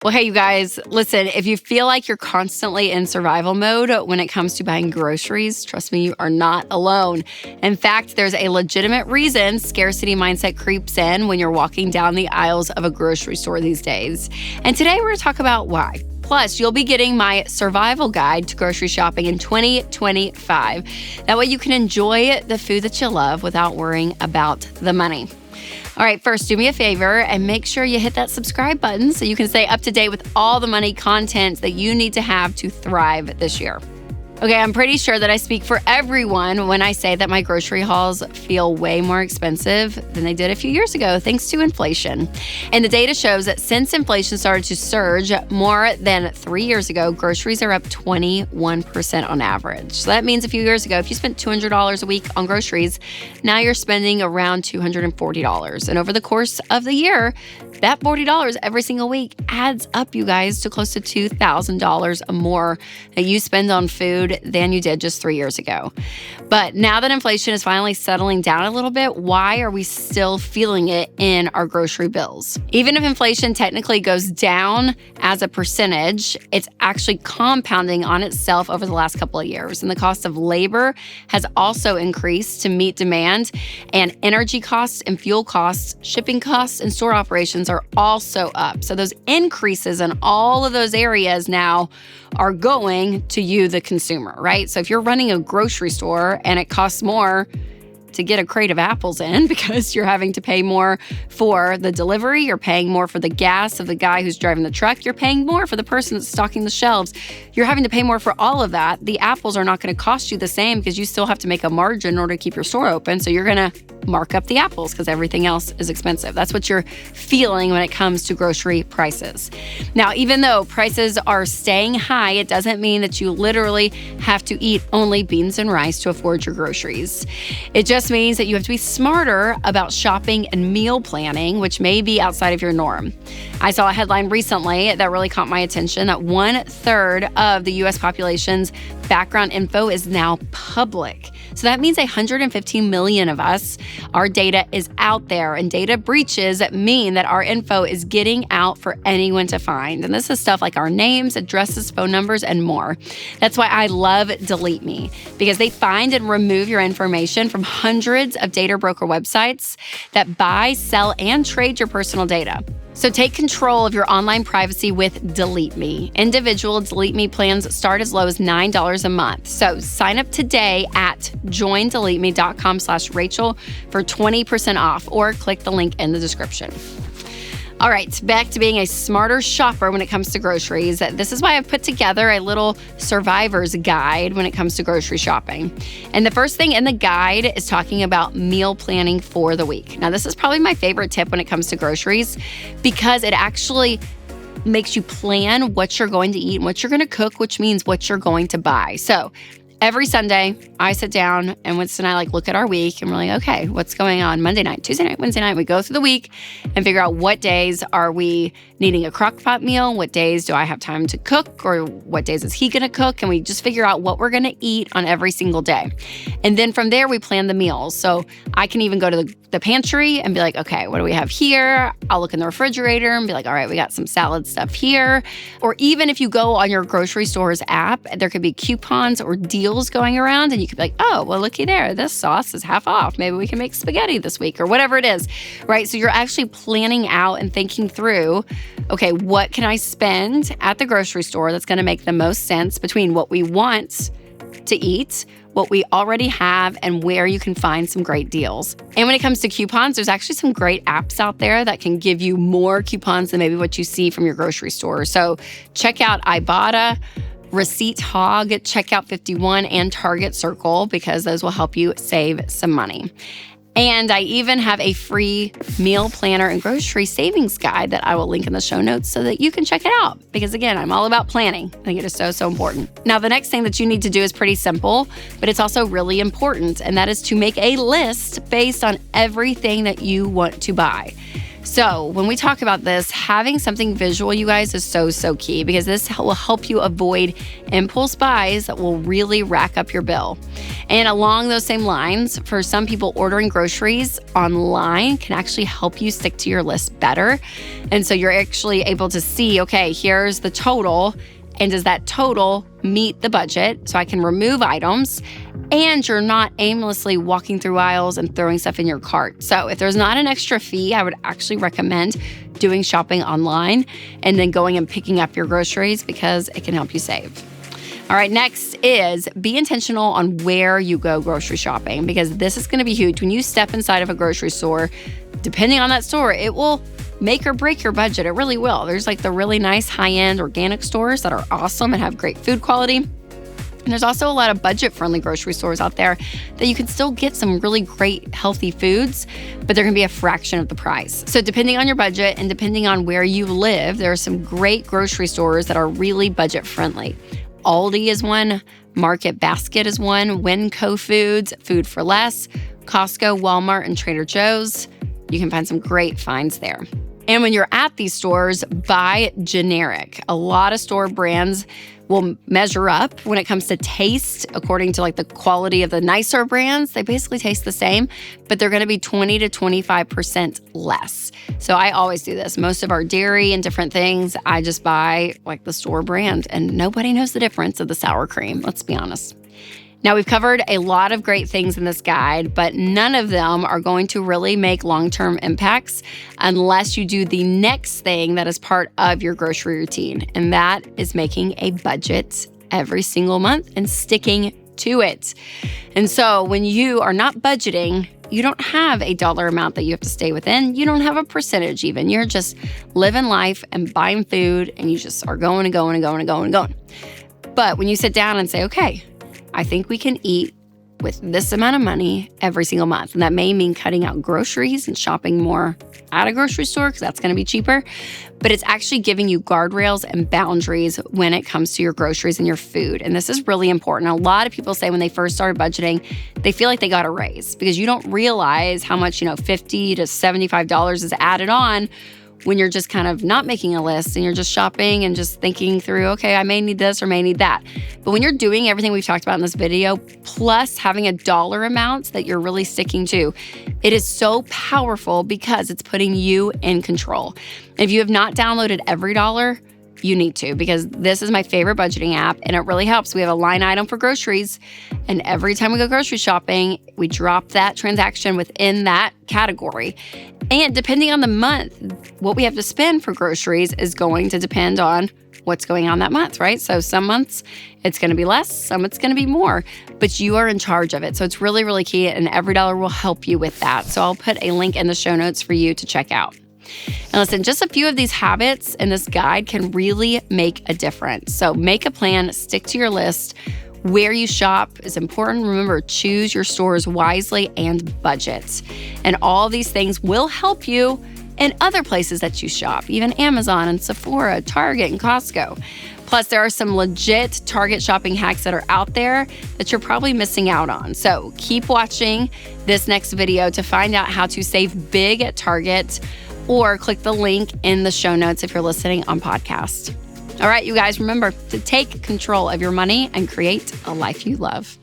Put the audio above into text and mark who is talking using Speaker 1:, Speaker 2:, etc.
Speaker 1: Well, hey, you guys, listen, if you feel like you're constantly in survival mode when it comes to buying groceries, trust me, you are not alone. In fact, there's a legitimate reason scarcity mindset creeps in when you're walking down the aisles of a grocery store these days. And today we're going to talk about why. Plus, you'll be getting my survival guide to grocery shopping in 2025. That way you can enjoy the food that you love without worrying about the money. All right, first, do me a favor and make sure you hit that subscribe button so you can stay up to date with all the money content that you need to have to thrive this year. Okay, I'm pretty sure that I speak for everyone when I say that my grocery hauls feel way more expensive than they did a few years ago, thanks to inflation. And the data shows that since inflation started to surge more than 3 years ago, groceries are up 21% on average. So that means a few years ago, if you spent $200 a week on groceries, now you're spending around $240. And over the course of the year, that $40 every single week adds up, you guys, to close to $2,000 more that you spend on food than you did just 3 years ago. But now that inflation is finally settling down a little bit, why are we still feeling it in our grocery bills? Even if inflation technically goes down as a percentage, it's actually compounding on itself over the last couple of years. And the cost of labor has also increased to meet demand, and energy costs and fuel costs, shipping costs, and store operations are also up. So those increases in all of those areas now are going to you, the consumer, right? So if you're running a grocery store and it costs more to get a crate of apples in because you're having to pay more for the delivery, you're paying more for the gas of the guy who's driving the truck, you're paying more for the person that's stocking the shelves, you're having to pay more for all of that. The apples are not going to cost you the same because you still have to make a margin in order to keep your store open. So you're going to mark up the apples because everything else is expensive. That's what you're feeling when it comes to grocery prices. Now, even though prices are staying high, it doesn't mean that you literally have to eat only beans and rice to afford your groceries. It just means that you have to be smarter about shopping and meal planning, which may be outside of your norm. I saw a headline recently that really caught my attention that 1/3 of the U.S. population's background info is now public. So that means 115 million of us, our data is out there, and data breaches mean that our info is getting out for anyone to find. And this is stuff like our names, addresses, phone numbers, and more. That's why I love Delete Me, because they find and remove your information from hundreds of data broker websites that buy, sell, and trade your personal data. So take control of your online privacy with Delete Me. Individual Delete Me plans start as low as $9 a month. So sign up today at joindeleteme.com/Rachel for 20% off, or click the link in the description. All right, back to being a smarter shopper when it comes to groceries. This is why I've put together a little survivor's guide when it comes to grocery shopping. And the first thing in the guide is talking about meal planning for the week. Now, this is probably my favorite tip when it comes to groceries because it actually makes you plan what you're going to eat and what you're going to cook, which means what you're going to buy. So every Sunday, I sit down and Winston and I look at our week and we're like, okay, what's going on Monday night, Tuesday night, Wednesday night? We go through the week and figure out what days are we needing a crock pot meal? What days do I have time to cook? Or what days is he going to cook? And we just figure out what we're going to eat on every single day. And then from there, we plan the meals. So I can even go to the pantry and be like, okay, what do we have here? I'll look in the refrigerator and be like, all right, we got some salad stuff here. Or even if you go on your grocery store's app, there could be coupons or deals going around and you could be like, oh, well, looky there. This sauce is half off. Maybe we can make spaghetti this week or whatever it is, right? So you're actually planning out and thinking through, okay, what can I spend at the grocery store that's going to make the most sense between what we want to eat, what we already have, and where you can find some great deals. And when it comes to coupons, there's actually some great apps out there that can give you more coupons than maybe what you see from your grocery store. So check out Ibotta, Receipt Hog, Checkout 51, and Target Circle because those will help you save some money. And I even have a free meal planner and grocery savings guide that I will link in the show notes so that you can check it out. Because again, I'm all about planning. I think it is so, so important. Now, the next thing that you need to do is pretty simple, but it's also really important. And that is to make a list based on everything that you want to buy. So when we talk about this, having something visual, you guys, is so key, because this will help you avoid impulse buys that will really rack up your bill. And along those same lines, for some people, ordering groceries online can actually help you stick to your list better. And so you're actually able to see, okay, here's the total, and does that total meet the budget? So I can remove items, and you're not aimlessly walking through aisles and throwing stuff in your cart. So if there's not an extra fee, I would actually recommend doing shopping online and then going and picking up your groceries, because it can help you save. All right, next is be intentional on where you go grocery shopping, because this is going to be huge. When you step inside of a grocery store, depending on that store, it will make or break your budget. It really will. There's like the really nice high-end organic stores that are awesome and have great food quality. And there's also a lot of budget-friendly grocery stores out there that you can still get some really great healthy foods, but they're going to be a fraction of the price. So depending on your budget and depending on where you live, there are some great grocery stores that are really budget-friendly. Aldi is one, Market Basket is one, Winco Foods, Food for Less, Costco, Walmart, and Trader Joe's. You can find some great finds there. And when you're at these stores, buy generic. A lot of store brands will measure up when it comes to taste according to like the quality of the nicer brands. They basically taste the same, but they're going to be 20 to 25% less. So I always do this. Most of our dairy and different things, I just buy like the store brand, and nobody knows the difference of the sour cream. Let's be honest. Now, we've covered a lot of great things in this guide, but none of them are going to really make long-term impacts unless you do the next thing that is part of your grocery routine, and that is making a budget every single month and sticking to it. And so when you are not budgeting, you don't have a dollar amount that you have to stay within. You don't have a percentage even. You're just living life and buying food, and you just are going and going and going and going and going. But when you sit down and say, okay, I think we can eat with this amount of money every single month. And that may mean cutting out groceries and shopping more at a grocery store, because that's going to be cheaper. But it's actually giving you guardrails and boundaries when it comes to your groceries and your food. And this is really important. A lot of people say when they first started budgeting, they feel like they got a raise, because you don't realize how much, $50 to $75 is added on when you're just kind of not making a list and you're just shopping and just thinking through, okay, I may need this or may need that. But when you're doing everything we've talked about in this video, plus having a dollar amount that you're really sticking to, it is so powerful because it's putting you in control. If you have not downloaded Every Dollar, you need to, because this is my favorite budgeting app and it really helps. We have a line item for groceries, and every time we go grocery shopping, we drop that transaction within that category. And depending on the month, what we have to spend for groceries is going to depend on what's going on that month, right? So some months it's going to be less, some it's going to be more, but you are in charge of it. So it's really, really key, and Every Dollar will help you with that. So I'll put a link in the show notes for you to check out. And listen, just a few of these habits in this guide can really make a difference. So make a plan, stick to your list. Where you shop is important. Remember, choose your stores wisely and budget. And all these things will help you in other places that you shop, even Amazon and Sephora, Target, and Costco. Plus, there are some legit Target shopping hacks that are out there that you're probably missing out on. So keep watching this next video to find out how to save big at Target, or click the link in the show notes if you're listening on podcast. All right, you guys, remember to take control of your money and create a life you love.